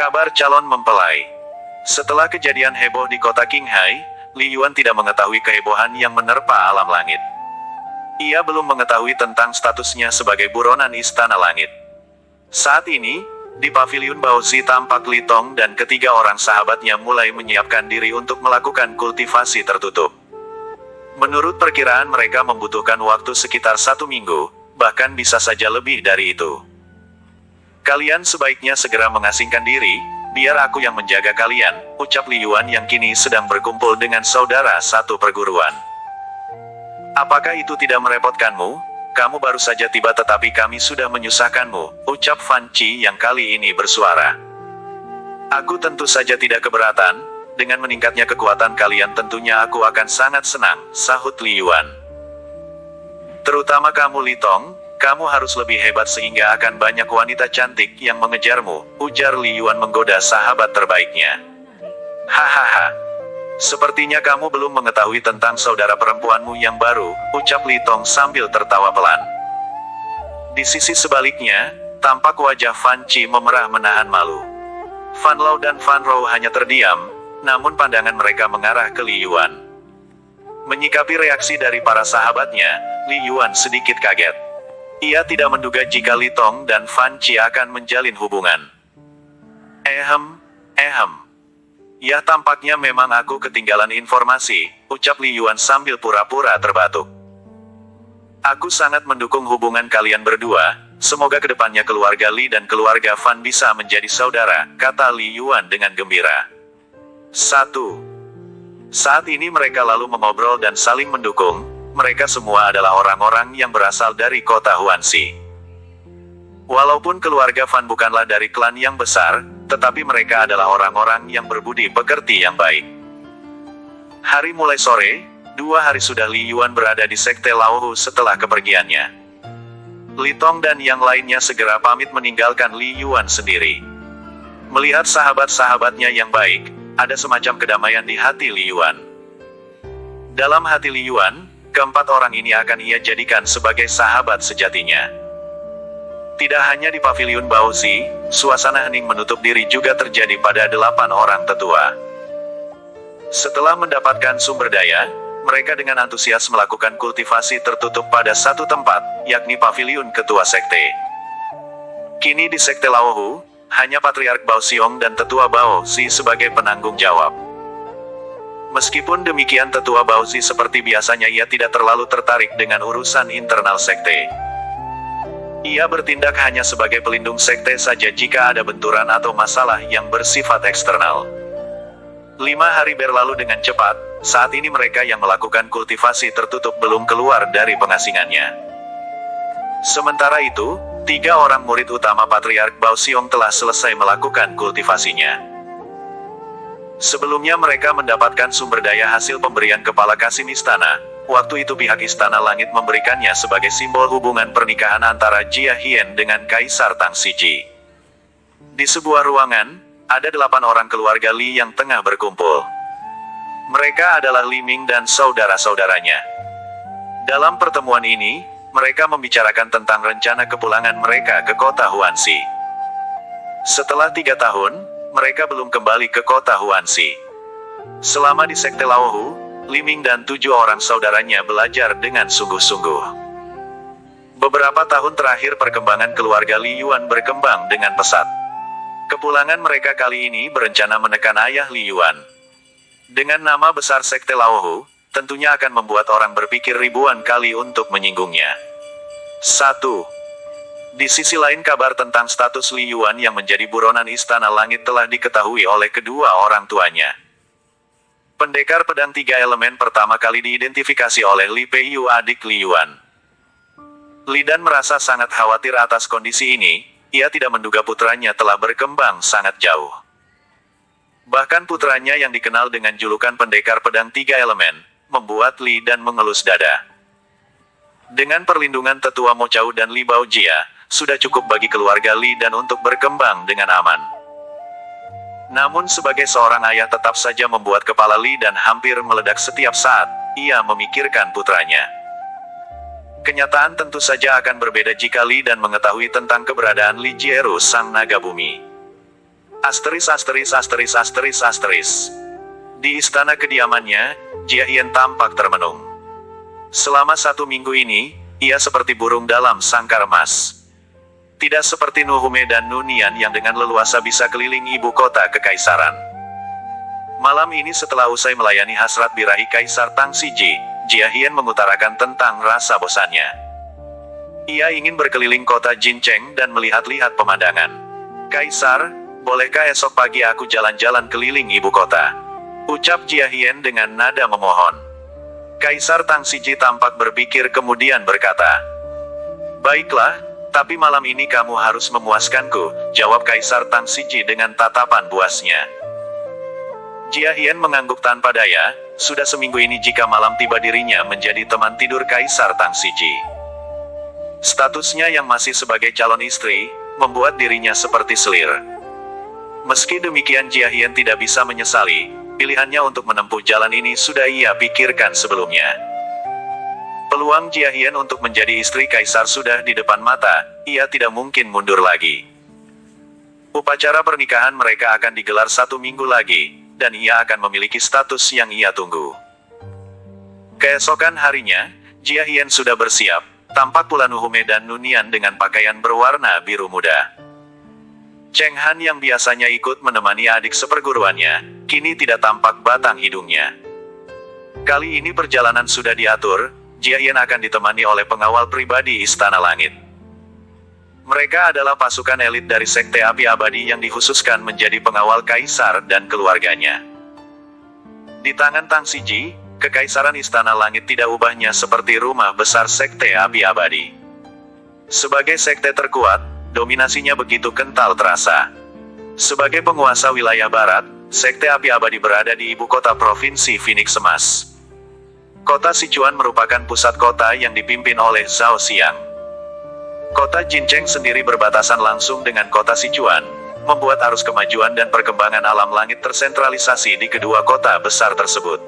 Kabar calon mempelai. Setelah kejadian heboh di kota Qinghai, Li Yuan tidak mengetahui kehebohan yang menerpa alam langit. Ia belum mengetahui tentang statusnya sebagai buronan Istana Langit. Saat ini, di paviliun Baozi tampak Li Tong dan ketiga orang sahabatnya mulai menyiapkan diri untuk melakukan kultivasi tertutup. Menurut perkiraan mereka membutuhkan waktu sekitar 1 minggu, bahkan bisa saja lebih dari itu. Kalian sebaiknya segera mengasingkan diri, biar aku yang menjaga kalian, ucap Li Yuan yang kini sedang berkumpul dengan saudara satu perguruan. Apakah itu tidak merepotkanmu? Kamu baru saja tiba tetapi kami sudah menyusahkanmu, ucap Fan Qi yang kali ini bersuara. Aku tentu saja tidak keberatan, dengan meningkatnya kekuatan kalian tentunya aku akan sangat senang, sahut Li Yuan. Terutama kamu Li Tong, kamu harus lebih hebat sehingga akan banyak wanita cantik yang mengejarmu, ujar Li Yuan menggoda sahabat terbaiknya. Hahaha. Sepertinya kamu belum mengetahui tentang saudara perempuanmu yang baru, ucap Li Tong sambil tertawa pelan. Di sisi sebaliknya, tampak wajah Fan Qi memerah menahan malu. Fan Lao dan Fan Rou hanya terdiam, namun pandangan mereka mengarah ke Li Yuan. Menyikapi reaksi dari para sahabatnya, Li Yuan sedikit kaget. Ia tidak menduga jika Li Tong dan Fan Qi akan menjalin hubungan. Ya tampaknya memang aku ketinggalan informasi, ucap Li Yuan sambil pura-pura terbatuk. Aku sangat mendukung hubungan kalian berdua, semoga kedepannya keluarga Li dan keluarga Fan bisa menjadi saudara, kata Li Yuan dengan gembira. 1. Saat ini mereka lalu mengobrol dan saling mendukung. Mereka semua adalah orang-orang yang berasal dari kota Huanxi. Walaupun keluarga Fan bukanlah dari klan yang besar, tetapi mereka adalah orang-orang yang berbudi pekerti yang baik. Hari mulai sore, 2 hari sudah Li Yuan berada di Sekte Laohu setelah kepergiannya. Li Tong dan yang lainnya segera pamit meninggalkan Li Yuan sendiri. Melihat sahabat-sahabatnya yang baik, ada semacam kedamaian di hati Li Yuan. Dalam hati Li Yuan, keempat orang ini akan ia jadikan sebagai sahabat sejatinya. Tidak hanya di paviliun Baozi, suasana hening menutup diri juga terjadi pada 8 orang tetua. Setelah mendapatkan sumber daya, mereka dengan antusias melakukan kultivasi tertutup pada satu tempat, yakni paviliun ketua sekte. Kini di Sekte Laohu, hanya Patriark Bao Xiong dan Tetua Baozi sebagai penanggung jawab. Meskipun demikian Tetua Baozi seperti biasanya ia tidak terlalu tertarik dengan urusan internal sekte. Ia bertindak hanya sebagai pelindung sekte saja jika ada benturan atau masalah yang bersifat eksternal. 5 hari berlalu dengan cepat, saat ini mereka yang melakukan kultivasi tertutup belum keluar dari pengasingannya. Sementara itu, 3 orang murid utama Patriark Bao Xiong telah selesai melakukan kultivasinya. Sebelumnya mereka mendapatkan sumber daya hasil pemberian kepala kasim istana. Waktu itu pihak Istana Langit memberikannya sebagai simbol hubungan pernikahan antara Jia Hien dengan Kaisar Tang Siji. Di sebuah ruangan, ada 8 orang keluarga Li yang tengah berkumpul. Mereka adalah Li Ming dan saudara-saudaranya. Dalam pertemuan ini, mereka membicarakan tentang rencana kepulangan mereka ke kota Huanxi. Setelah 3 tahun, mereka belum kembali ke kota Huanxi. Selama di Sekte Laohu, Li Ming dan 7 orang saudaranya belajar dengan sungguh-sungguh. Beberapa tahun terakhir perkembangan keluarga Li Yuan berkembang dengan pesat. Kepulangan mereka kali ini berencana menekan ayah Li Yuan. Dengan nama besar Sekte Laohu, tentunya akan membuat orang berpikir ribuan kali untuk menyinggungnya. 1. Di sisi lain kabar tentang status Li Yuan yang menjadi buronan Istana Langit telah diketahui oleh kedua orang tuanya. Pendekar pedang 3 elemen pertama kali diidentifikasi oleh Li Peiyu adik Li Yuan. Li Dan merasa sangat khawatir atas kondisi ini, ia tidak menduga putranya telah berkembang sangat jauh. Bahkan putranya yang dikenal dengan julukan pendekar pedang 3 elemen, membuat Li Dan mengelus dada. Dengan perlindungan Tetua Mo Chao dan Li Baojia, sudah cukup bagi keluarga Li Dan untuk berkembang dengan aman. Namun sebagai seorang ayah tetap saja membuat kepala Li Dan hampir meledak setiap saat ia memikirkan putranya. Kenyataan tentu saja akan berbeda jika Li Dan mengetahui tentang keberadaan Li Jieru sang naga bumi. Asteris asteris asteris asteris asteris. Di istana kediamannya, Jia Hian tampak termenung. Selama 1 minggu ini, ia seperti burung dalam sangkar emas. Tidak seperti Nuhume dan Nunian yang dengan leluasa bisa keliling ibu kota kekaisaran. Malam ini setelah usai melayani hasrat birahi Kaisar Tang Siji, Jia Hian mengutarakan tentang rasa bosannya. Ia ingin berkeliling kota Jincheng dan melihat-lihat pemandangan. Kaisar, bolehkah esok pagi aku jalan-jalan keliling ibu kota? Ucap Jia Hian dengan nada memohon. Kaisar Tang Siji tampak berpikir kemudian berkata, "Baiklah, tapi malam ini kamu harus memuaskanku," jawab Kaisar Tang Siji dengan tatapan buasnya. Jia Hian mengangguk tanpa daya, sudah seminggu ini jika malam tiba dirinya menjadi teman tidur Kaisar Tang Siji. Statusnya yang masih sebagai calon istri, membuat dirinya seperti selir. Meski demikian Jia Hian tidak bisa menyesali, pilihannya untuk menempuh jalan ini sudah ia pikirkan sebelumnya. Peluang Jia Hian untuk menjadi istri Kaisar sudah di depan mata, ia tidak mungkin mundur lagi. Upacara pernikahan mereka akan digelar 1 minggu lagi, dan ia akan memiliki status yang ia tunggu. Keesokan harinya, Jia Hian sudah bersiap, tampak pula Nuhume dan Nunian dengan pakaian berwarna biru muda. Cheng Han yang biasanya ikut menemani adik seperguruannya, kini tidak tampak batang hidungnya. Kali ini perjalanan sudah diatur, Jia Hian akan ditemani oleh pengawal pribadi Istana Langit. Mereka adalah pasukan elit dari Sekte Api Abadi yang dikhususkan menjadi pengawal Kaisar dan keluarganya. Di tangan Tang Siji, Kekaisaran Istana Langit tidak ubahnya seperti rumah besar Sekte Api Abadi. Sebagai sekte terkuat, dominasinya begitu kental terasa. Sebagai penguasa wilayah barat, Sekte Api Abadi berada di ibu kota provinsi Phoenix Emas. Kota Sichuan merupakan pusat kota yang dipimpin oleh Zhao Xiang. Kota Jincheng sendiri berbatasan langsung dengan kota Sichuan, membuat arus kemajuan dan perkembangan alam langit tersentralisasi di kedua kota besar tersebut.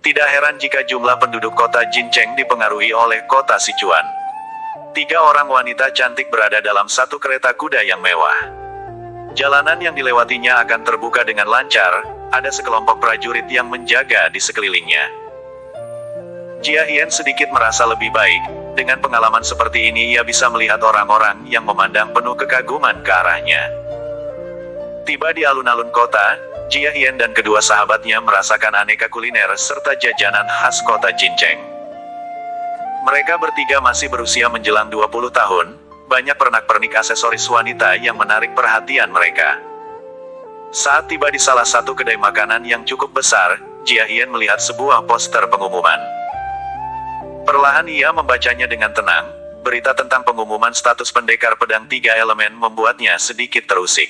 Tidak heran jika jumlah penduduk kota Jincheng dipengaruhi oleh kota Sichuan. 3 orang wanita cantik berada dalam satu kereta kuda yang mewah. Jalanan yang dilewatinya akan terbuka dengan lancar, ada sekelompok prajurit yang menjaga di sekelilingnya. Jia Hian sedikit merasa lebih baik, dengan pengalaman seperti ini ia bisa melihat orang-orang yang memandang penuh kekaguman ke arahnya. Tiba di alun-alun kota, Jia Hian dan kedua sahabatnya merasakan aneka kuliner serta jajanan khas kota Jincheng. Mereka bertiga masih berusia menjelang 20 tahun, banyak pernak-pernik aksesoris wanita yang menarik perhatian mereka. Saat tiba di salah satu kedai makanan yang cukup besar, Jia Hian melihat sebuah poster pengumuman. Perlahan ia membacanya dengan tenang, berita tentang pengumuman status pendekar pedang 3 elemen membuatnya sedikit terusik.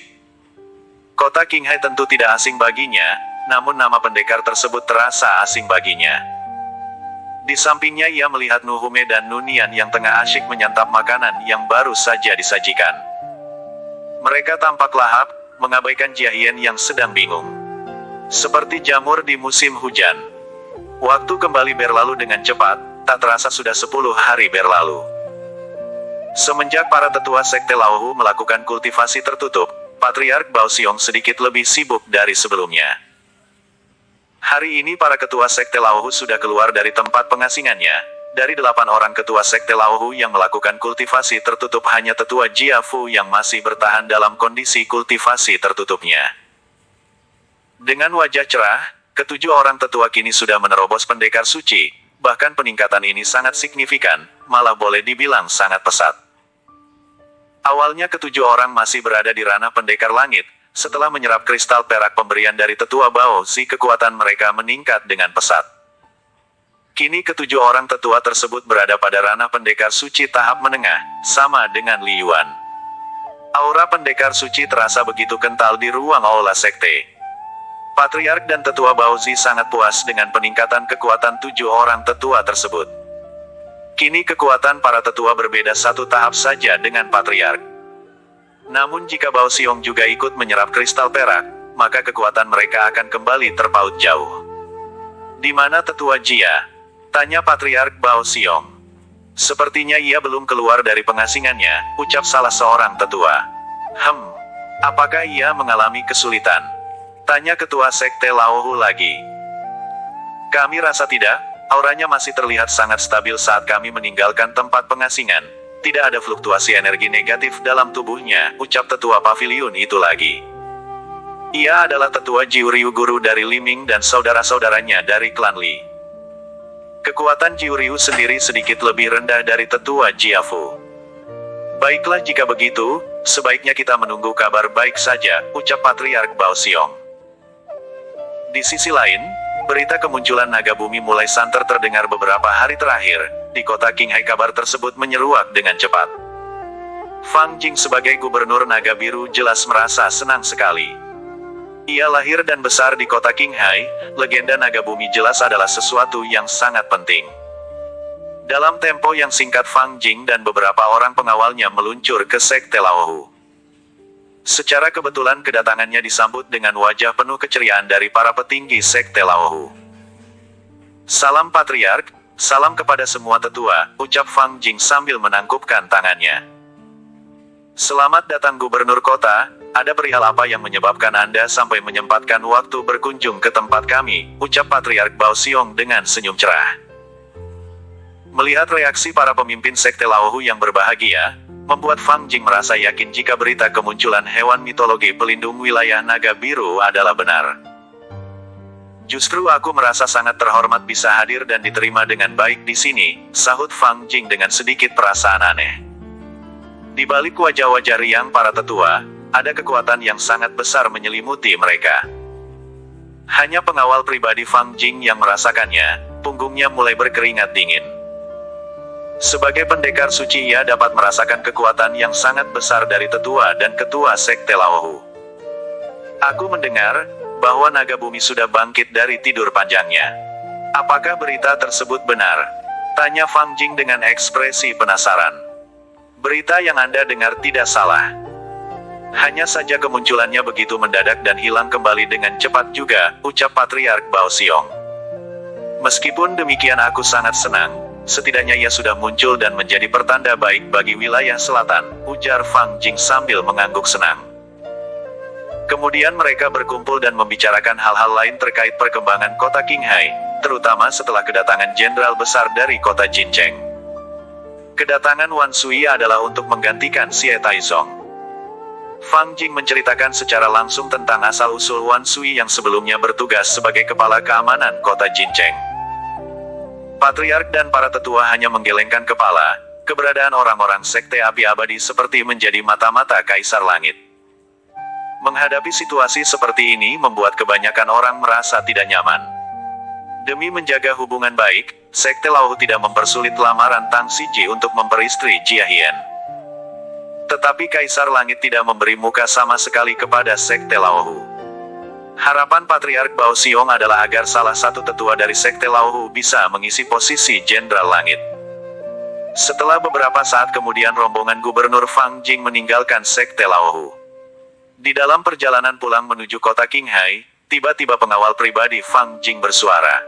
Kota Qinghai tentu tidak asing baginya, namun nama pendekar tersebut terasa asing baginya. Di sampingnya ia melihat Nuhume dan Nunian yang tengah asyik menyantap makanan yang baru saja disajikan. Mereka tampak lahap, mengabaikan Jia Hian yang sedang bingung. Seperti jamur di musim hujan. Waktu kembali berlalu dengan cepat, tak terasa sudah 10 hari berlalu. Semenjak para tetua Sekte Laohu melakukan kultivasi tertutup, Patriark Bao Xiong sedikit lebih sibuk dari sebelumnya. Hari ini para ketua Sekte Laohu sudah keluar dari tempat pengasingannya. Dari 8 orang ketua Sekte Laohu yang melakukan kultivasi tertutup hanya tetua Jia Fu yang masih bertahan dalam kondisi kultivasi tertutupnya. Dengan wajah cerah, ke-7 orang tetua kini sudah menerobos pendekar suci, bahkan peningkatan ini sangat signifikan, malah boleh dibilang sangat pesat. Awalnya ke-7 orang masih berada di ranah pendekar langit, setelah menyerap kristal perak pemberian dari tetua Bao Zi kekuatan mereka meningkat dengan pesat. Kini ke-7 orang tetua tersebut berada pada ranah pendekar suci tahap menengah, sama dengan Li Yuan. Aura pendekar suci terasa begitu kental di ruang aula sekte. Patriark dan tetua Bao Zi sangat puas dengan peningkatan kekuatan 7 orang tetua tersebut. Kini kekuatan para tetua berbeda satu tahap saja dengan Patriark. Namun jika Bao Xiong juga ikut menyerap kristal perak, maka kekuatan mereka akan kembali terpaut jauh. Di mana tetua Jia? Tanya Patriark Bao Xiong. Sepertinya ia belum keluar dari pengasingannya, ucap salah seorang tetua. Apakah ia mengalami kesulitan? Tanya ketua sekte Laohu lagi. Kami rasa tidak, auranya masih terlihat sangat stabil saat kami meninggalkan tempat pengasingan. Tidak ada fluktuasi energi negatif dalam tubuhnya, ucap tetua paviliun itu lagi. Ia adalah tetua Jiuryu guru dari Liming dan saudara-saudaranya dari klan Li. Kekuatan Jiuryu sendiri sedikit lebih rendah dari tetua Jiafu. Baiklah jika begitu, sebaiknya kita menunggu kabar baik saja, ucap Patriark Bao Xiong. Di sisi lain, berita kemunculan naga bumi mulai santer terdengar beberapa hari terakhir. Di kota Qinghai kabar tersebut menyeruak dengan cepat. Fang Jing sebagai gubernur naga biru jelas merasa senang sekali. Ia lahir dan besar di kota Qinghai, legenda naga bumi jelas adalah sesuatu yang sangat penting. Dalam tempo yang singkat Fang Jing dan beberapa orang pengawalnya meluncur ke sekte Laohu. Secara kebetulan kedatangannya disambut dengan wajah penuh keceriaan dari para petinggi sekte Laohu. Salam Patriark, salam kepada semua tetua, ucap Fang Jing sambil menangkupkan tangannya. Selamat datang gubernur kota, ada perihal apa yang menyebabkan Anda sampai menyempatkan waktu berkunjung ke tempat kami, ucap Patriark Bao Xiong dengan senyum cerah. Melihat reaksi para pemimpin sekte Laohu yang berbahagia, membuat Fang Jing merasa yakin jika berita kemunculan hewan mitologi pelindung wilayah naga biru adalah benar. Justru aku merasa sangat terhormat bisa hadir dan diterima dengan baik di sini, sahut Fang Jing dengan sedikit perasaan aneh. Di balik wajah-wajah riang para tetua, ada kekuatan yang sangat besar menyelimuti mereka. Hanya pengawal pribadi Fang Jing yang merasakannya, punggungnya mulai berkeringat dingin. Sebagai pendekar suci ia dapat merasakan kekuatan yang sangat besar dari tetua dan ketua sekte Laohu. Aku mendengar bahwa naga bumi sudah bangkit dari tidur panjangnya. Apakah berita tersebut benar? Tanya Fang Jing dengan ekspresi penasaran. Berita yang Anda dengar tidak salah. Hanya saja kemunculannya begitu mendadak dan hilang kembali dengan cepat juga, ucap Patriark Bao Xiong. Meskipun demikian aku sangat senang, setidaknya ia sudah muncul dan menjadi pertanda baik bagi wilayah selatan, ujar Fang Jing sambil mengangguk senang. Kemudian mereka berkumpul dan membicarakan hal-hal lain terkait perkembangan kota Qinghai, terutama setelah kedatangan jenderal besar dari kota Jincheng. Kedatangan Wan Sui adalah untuk menggantikan Xie Taizong. Fang Jing menceritakan secara langsung tentang asal-usul Wan Sui yang sebelumnya bertugas sebagai kepala keamanan kota Jincheng. Patriark dan para tetua hanya menggelengkan kepala, keberadaan orang-orang sekte api abadi seperti menjadi mata-mata Kaisar Langit. Menghadapi situasi seperti ini membuat kebanyakan orang merasa tidak nyaman. Demi menjaga hubungan baik, sekte Laohu tidak mempersulit lamaran Tang Siji untuk memperistri Jia Hien. Tetapi Kaisar Langit tidak memberi muka sama sekali kepada sekte Laohu. Harapan Patriark Bao Xiong adalah agar salah satu tetua dari sekte Laohu bisa mengisi posisi Jenderal Langit. Setelah beberapa saat kemudian rombongan Gubernur Fang Jing meninggalkan sekte Laohu. Di dalam perjalanan pulang menuju kota Qinghai, tiba-tiba pengawal pribadi Fang Jing bersuara.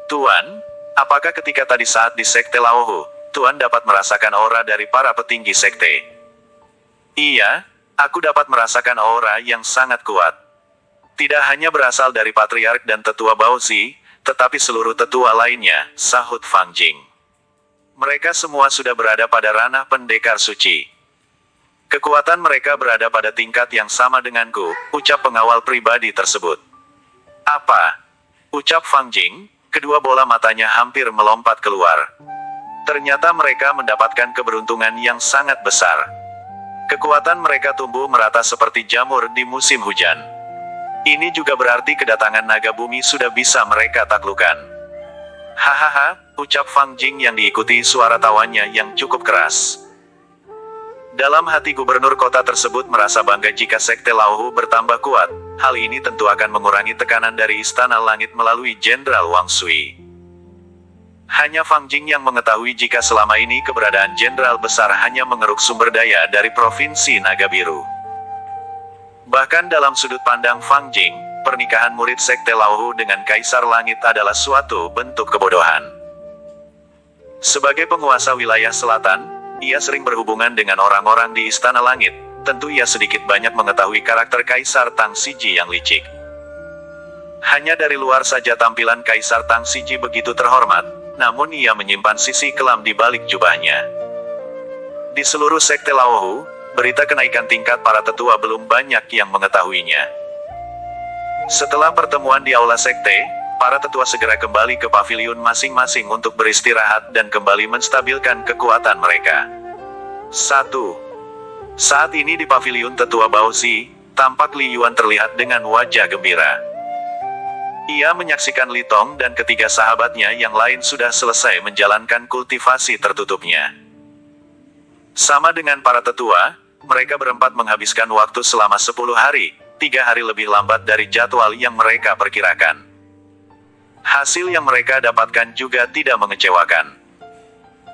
Tuan, apakah ketika tadi saat di sekte Laohu, Tuan dapat merasakan aura dari para petinggi sekte? Iya, aku dapat merasakan aura yang sangat kuat. Tidak hanya berasal dari Patriark dan tetua Baozi, tetapi seluruh tetua lainnya, sahut Fang Jing. Mereka semua sudah berada pada ranah pendekar suci. Kekuatan mereka berada pada tingkat yang sama denganku, ucap pengawal pribadi tersebut. Apa? Ucap Fang Jing, kedua bola matanya hampir melompat keluar. Ternyata mereka mendapatkan keberuntungan yang sangat besar. Kekuatan mereka tumbuh merata seperti jamur di musim hujan. Ini juga berarti kedatangan naga bumi sudah bisa mereka taklukkan. Hahaha, ucap Fang Jing yang diikuti suara tawanya yang cukup keras. Dalam hati gubernur kota tersebut merasa bangga jika sekte Laohu bertambah kuat. Hal ini tentu akan mengurangi tekanan dari Istana Langit melalui Jenderal Wang Sui. Hanya Fang Jing yang mengetahui jika selama ini keberadaan jenderal besar hanya mengeruk sumber daya dari Provinsi Naga Biru. Bahkan dalam sudut pandang Fang Jing, pernikahan murid sekte Laohu dengan Kaisar Langit adalah suatu bentuk kebodohan. Sebagai penguasa wilayah selatan, ia sering berhubungan dengan orang-orang di Istana Langit, tentu ia sedikit banyak mengetahui karakter Kaisar Tang Siji yang licik. Hanya dari luar saja tampilan Kaisar Tang Siji begitu terhormat, namun ia menyimpan sisi kelam di balik jubahnya. Di seluruh sekte Laohu, berita kenaikan tingkat para tetua belum banyak yang mengetahuinya. Setelah pertemuan di aula sekte, para tetua segera kembali ke paviliun masing-masing untuk beristirahat dan kembali menstabilkan kekuatan mereka. 1. Saat ini di paviliun tetua Baozi, tampak Li Yuan terlihat dengan wajah gembira. Ia menyaksikan Li Tong dan ketiga sahabatnya yang lain sudah selesai menjalankan kultivasi tertutupnya. Sama dengan para tetua, mereka berempat menghabiskan waktu selama 10 hari, 3 hari lebih lambat dari jadwal yang mereka perkirakan. Hasil yang mereka dapatkan juga tidak mengecewakan.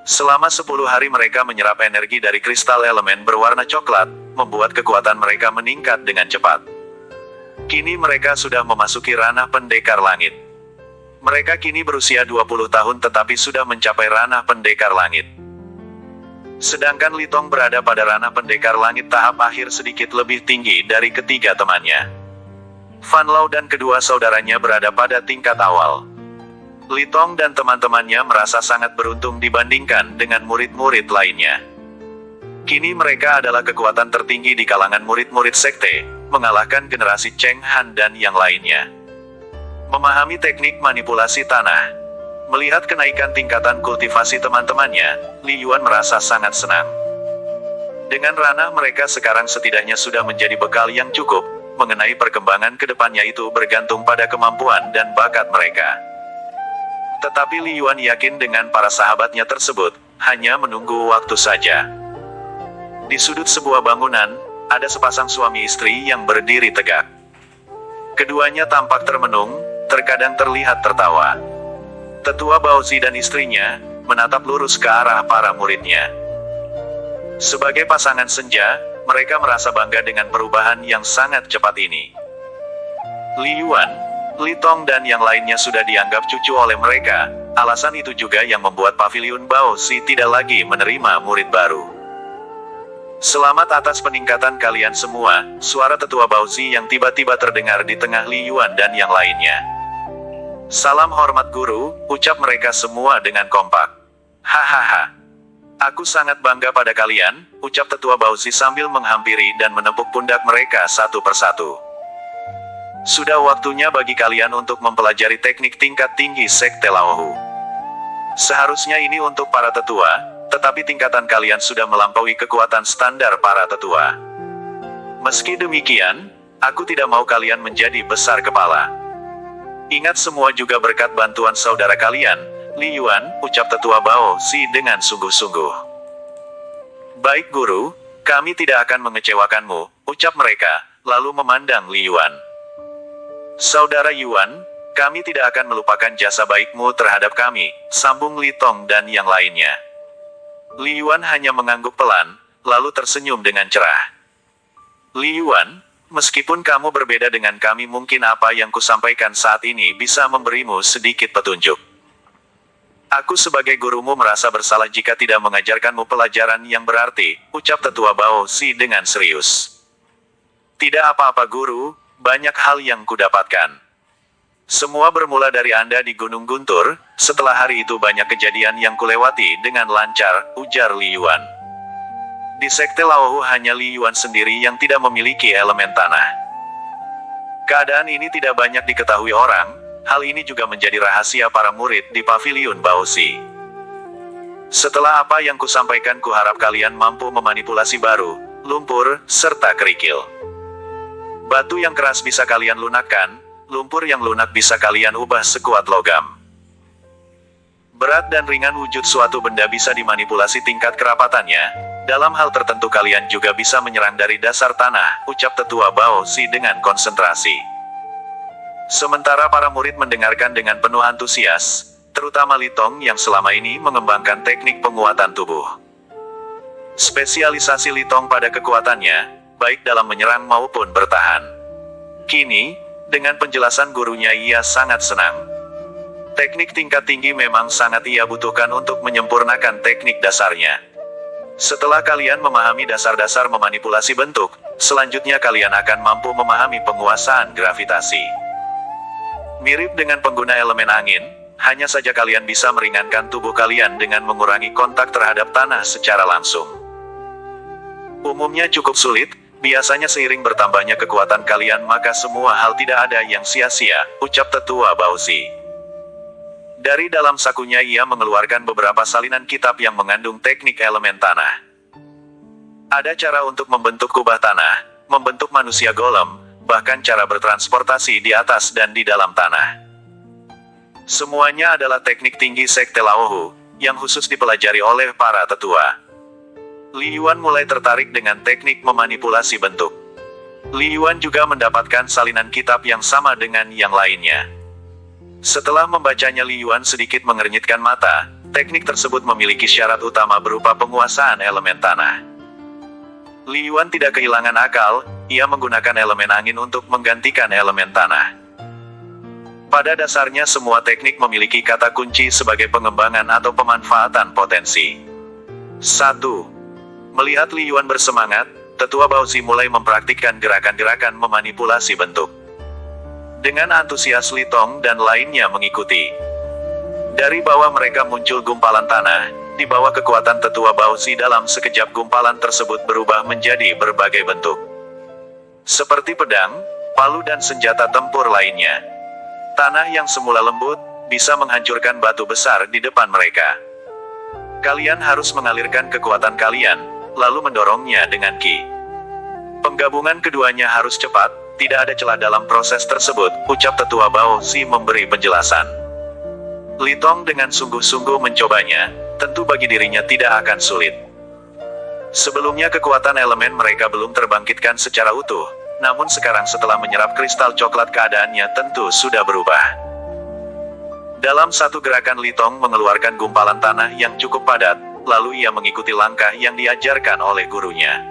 Selama 10 hari mereka menyerap energi dari kristal elemen berwarna coklat, membuat kekuatan mereka meningkat dengan cepat. Kini mereka sudah memasuki ranah pendekar langit. Mereka kini berusia 20 tahun tetapi sudah mencapai ranah pendekar langit. Sedangkan Li Tong berada pada ranah pendekar langit tahap akhir sedikit lebih tinggi dari ketiga temannya. Fan Lao dan kedua saudaranya berada pada tingkat awal. Li Tong dan teman-temannya merasa sangat beruntung dibandingkan dengan murid-murid lainnya. Kini mereka adalah kekuatan tertinggi di kalangan murid-murid sekte, mengalahkan generasi Cheng Han dan yang lainnya. Memahami teknik manipulasi tanah. Melihat kenaikan tingkatan kultivasi teman-temannya, Li Yuan merasa sangat senang. Dengan ranah mereka sekarang setidaknya sudah menjadi bekal yang cukup. Mengenai perkembangan ke depannya itu bergantung pada kemampuan dan bakat mereka. Tetapi Li Yuan yakin dengan para sahabatnya tersebut, hanya menunggu waktu saja. Di sudut sebuah bangunan, ada sepasang suami istri yang berdiri tegak. Keduanya tampak termenung, terkadang terlihat tertawa. Tetua Baozi dan istrinya, menatap lurus ke arah para muridnya. Sebagai pasangan senja, mereka merasa bangga dengan perubahan yang sangat cepat ini. Li Yuan, Li Tong dan yang lainnya sudah dianggap cucu oleh mereka, alasan itu juga yang membuat paviliun Baozi tidak lagi menerima murid baru. Selamat atas peningkatan kalian semua, suara tetua Baozi yang tiba-tiba terdengar di tengah Li Yuan dan yang lainnya. Salam hormat guru, ucap mereka semua dengan kompak. Hahaha. Aku sangat bangga pada kalian, ucap tetua Baozi sambil menghampiri dan menepuk pundak mereka satu persatu. Sudah waktunya bagi kalian untuk mempelajari teknik tingkat tinggi sekte Laohu. Seharusnya ini untuk para tetua, tetapi tingkatan kalian sudah melampaui kekuatan standar para tetua. Meski demikian, aku tidak mau kalian menjadi besar kepala. Ingat semua juga berkat bantuan saudara kalian, Li Yuan, ucap tetua Baozi dengan sungguh-sungguh. Baik guru, kami tidak akan mengecewakanmu, ucap mereka, lalu memandang Li Yuan. Saudara Yuan, kami tidak akan melupakan jasa baikmu terhadap kami, sambung Li Tong dan yang lainnya. Li Yuan hanya mengangguk pelan, lalu tersenyum dengan cerah. Li Yuan, meskipun kamu berbeda dengan kami mungkin apa yang kusampaikan saat ini bisa memberimu sedikit petunjuk. Aku sebagai gurumu merasa bersalah jika tidak mengajarkanmu pelajaran yang berarti, ucap tetua Baozi dengan serius. Tidak apa-apa guru, banyak hal yang kudapatkan. Semua bermula dari Anda di Gunung Guntur, setelah hari itu banyak kejadian yang kulewati dengan lancar, ujar Li Yuan. Di sekte Laohu hanya Li Yuan sendiri yang tidak memiliki elemen tanah. Keadaan ini tidak banyak diketahui orang. Hal ini juga menjadi rahasia para murid di paviliun Baozi. Setelah apa yang kusampaikan kuharap kalian mampu memanipulasi baru, lumpur, serta kerikil. Batu yang keras bisa kalian lunakkan, lumpur yang lunak bisa kalian ubah sekuat logam. Berat dan ringan wujud suatu benda bisa dimanipulasi tingkat kerapatannya, dalam hal tertentu kalian juga bisa menyerang dari dasar tanah, ucap tetua Baozi dengan konsentrasi. Sementara para murid mendengarkan dengan penuh antusias, terutama Li Tong yang selama ini mengembangkan teknik penguatan tubuh. Spesialisasi Li Tong pada kekuatannya, baik dalam menyerang maupun bertahan. Kini, dengan penjelasan gurunya ia sangat senang. Teknik tingkat tinggi memang sangat ia butuhkan untuk menyempurnakan teknik dasarnya. Setelah kalian memahami dasar-dasar memanipulasi bentuk, selanjutnya kalian akan mampu memahami penguasaan gravitasi. Mirip dengan pengguna elemen angin, hanya saja kalian bisa meringankan tubuh kalian dengan mengurangi kontak terhadap tanah secara langsung. Umumnya cukup sulit, biasanya seiring bertambahnya kekuatan kalian maka semua hal tidak ada yang sia-sia, ucap tetua Baozi. Dari dalam sakunya ia mengeluarkan beberapa salinan kitab yang mengandung teknik elemen tanah. Ada cara untuk membentuk kubah tanah, membentuk manusia golem, bahkan cara bertransportasi di atas dan di dalam tanah. Semuanya adalah teknik tinggi Sekte Laohu, yang khusus dipelajari oleh para tetua. Li Yuan mulai tertarik dengan teknik memanipulasi bentuk. Li Yuan juga mendapatkan salinan kitab yang sama dengan yang lainnya. Setelah membacanya Li Yuan sedikit mengernyitkan mata, teknik tersebut memiliki syarat utama berupa penguasaan elemen tanah. Li Yuan tidak kehilangan akal, ia menggunakan elemen angin untuk menggantikan elemen tanah. Pada dasarnya semua teknik memiliki kata kunci sebagai pengembangan atau pemanfaatan potensi. 1. Melihat Li Yuan bersemangat, tetua Baozi mulai mempraktikkan gerakan-gerakan memanipulasi bentuk. Dengan antusias Li Tong dan lainnya mengikuti. Dari bawah mereka muncul gumpalan tanah, di bawah kekuatan tetua Baozi dalam sekejap gumpalan tersebut berubah menjadi berbagai bentuk. Seperti pedang, palu dan senjata tempur lainnya. Tanah yang semula lembut, bisa menghancurkan batu besar di depan mereka. Kalian harus mengalirkan kekuatan kalian, lalu mendorongnya dengan ki. Penggabungan keduanya harus cepat. Tidak ada celah dalam proses tersebut, ucap tetua Baozi memberi penjelasan. Li Tong dengan sungguh-sungguh mencobanya, tentu bagi dirinya tidak akan sulit. Sebelumnya kekuatan elemen mereka belum terbangkitkan secara utuh, namun sekarang setelah menyerap kristal coklat keadaannya tentu sudah berubah. Dalam satu gerakan Li Tong mengeluarkan gumpalan tanah yang cukup padat, lalu ia mengikuti langkah yang diajarkan oleh gurunya.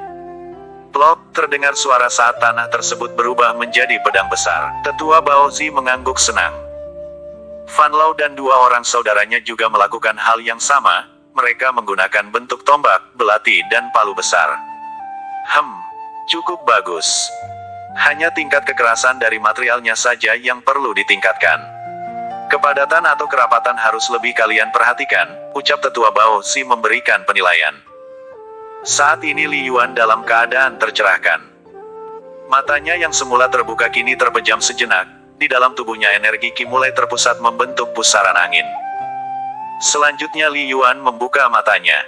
Plop, terdengar suara saat tanah tersebut berubah menjadi pedang besar. Tetua Baozi mengangguk senang. Fan Lao dan dua orang saudaranya juga melakukan hal yang sama, mereka menggunakan bentuk tombak, belati dan palu besar. Cukup bagus. Hanya tingkat kekerasan dari materialnya saja yang perlu ditingkatkan. Kepadatan atau kerapatan harus lebih kalian perhatikan, ucap tetua Baozi memberikan penilaian. Saat ini Li Yuan dalam keadaan tercerahkan. Matanya yang semula terbuka kini terpejam sejenak, di dalam tubuhnya energi Qi mulai terpusat membentuk pusaran angin. Selanjutnya Li Yuan membuka matanya.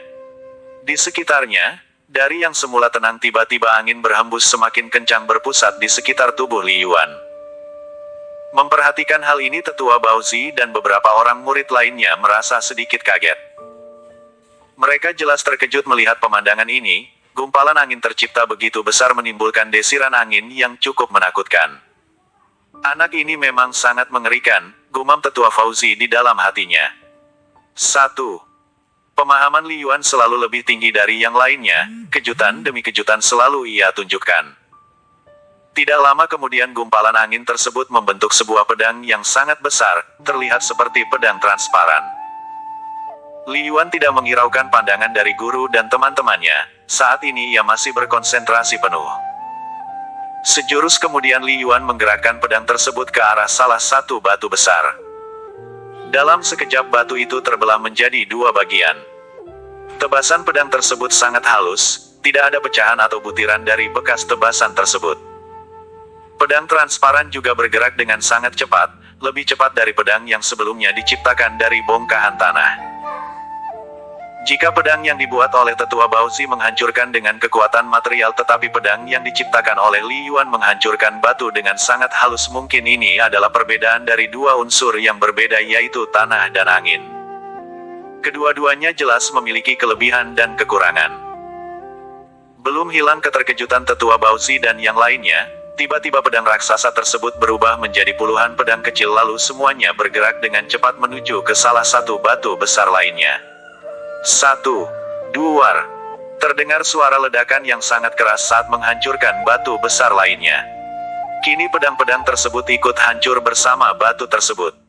Di sekitarnya, dari yang semula tenang tiba-tiba angin berhembus semakin kencang berpusat di sekitar tubuh Li Yuan. Memperhatikan hal ini tetua Baozi dan beberapa orang murid lainnya merasa sedikit kaget. Mereka jelas terkejut melihat pemandangan ini, gumpalan angin tercipta begitu besar menimbulkan desiran angin yang cukup menakutkan. Anak ini memang sangat mengerikan, gumam tetua Baozi di dalam hatinya. 1. Pemahaman Li Yuan selalu lebih tinggi dari yang lainnya, kejutan demi kejutan selalu ia tunjukkan. Tidak lama kemudian gumpalan angin tersebut membentuk sebuah pedang yang sangat besar, terlihat seperti pedang transparan. Li Yuan tidak menghiraukan pandangan dari guru dan teman-temannya, saat ini ia masih berkonsentrasi penuh. Sejurus kemudian Li Yuan menggerakkan pedang tersebut ke arah salah satu batu besar. Dalam sekejap batu itu terbelah menjadi dua bagian. Tebasan pedang tersebut sangat halus, tidak ada pecahan atau butiran dari bekas tebasan tersebut. Pedang transparan juga bergerak dengan sangat cepat, lebih cepat dari pedang yang sebelumnya diciptakan dari bongkahan tanah. Jika pedang yang dibuat oleh tetua Baozi menghancurkan dengan kekuatan material tetapi pedang yang diciptakan oleh Li Yuan menghancurkan batu dengan sangat halus, mungkin ini adalah perbedaan dari dua unsur yang berbeda yaitu tanah dan angin. Kedua-duanya jelas memiliki kelebihan dan kekurangan. Belum hilang keterkejutan tetua Baozi dan yang lainnya, tiba-tiba pedang raksasa tersebut berubah menjadi puluhan pedang kecil lalu semuanya bergerak dengan cepat menuju ke salah satu batu besar lainnya. 1, 2, terdengar suara ledakan yang sangat keras saat menghancurkan batu besar lainnya. Kini pedang-pedang tersebut ikut hancur bersama batu tersebut.